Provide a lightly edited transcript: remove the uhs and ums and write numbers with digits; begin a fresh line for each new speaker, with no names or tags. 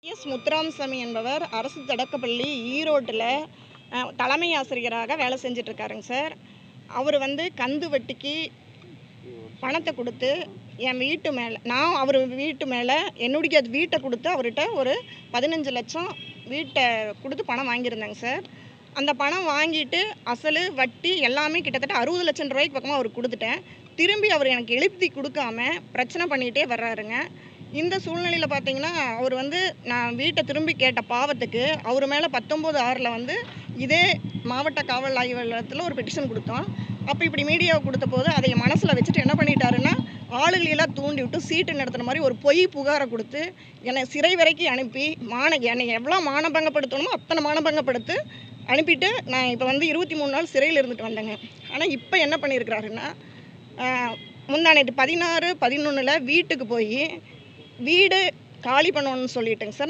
S Muthuramasamy என்பவர் அரசு தொடக்கப்பள்ளி ஈரோட்டில் தலைமை ஆசிரியராக வேலை செஞ்சிட்ருக்காருங்க சார். அவர் கந்து வட்டிக்கு பணத்தை கொடுத்து என் வீட்டு மேலே, நான் அவர் வீட்டு மேலே என்னுடைய வீட்டை கொடுத்து அவர்கிட்ட ஒரு 15 லட்சம் வீட்டை கொடுத்து பணம் வாங்கியிருந்தேங்க சார். அந்த பணம் வாங்கிட்டு அசல் வட்டி எல்லாமே கிட்டத்தட்ட 60 லட்சம் ரூபாய்க்கு பக்கமாக அவருக்கு கொடுத்துட்டேன். திரும்பி அவர் எனக்கு எழுதி கொடுக்காம பிரச்சனை பண்ணிகிட்டே வர்றாருங்க. இந்த சூழ்நிலையில் பார்த்தீங்கன்னா அவர் நான் வீட்டை திரும்பி கேட்ட பாவத்துக்கு அவர் மேலே 19/6 இதே மாவட்ட காவல் ஆய்வாளத்தில் ஒரு பெட்டிஷன் கொடுத்தோம். அப்போ இப்படி மீடியாவை கொடுத்த போது அதை மனசில் வச்சுட்டு என்ன பண்ணிட்டாருன்னா, ஆளுகளெல்லாம் தூண்டி விட்டு சீட்டு நடத்துகிற மாதிரி ஒரு பொய் புகாரை கொடுத்து என்னை சிறை வரைக்கும் அனுப்பி என்னை எவ்வளோ மானபங்கப்படுத்தணுமோ அத்தனை மானபங்கப்படுத்தி அனுப்பிட்டு நான் இப்போ 23 நாள் சிறையில் இருந்துட்டு வந்தேங்க. ஆனால் இப்போ என்ன பண்ணியிருக்கிறாருன்னா, முந்தானேற்று 16/11 வீட்டுக்கு போய் வீடு காலி பண்ணணும்னு சொல்லிட்டேங்க சார்.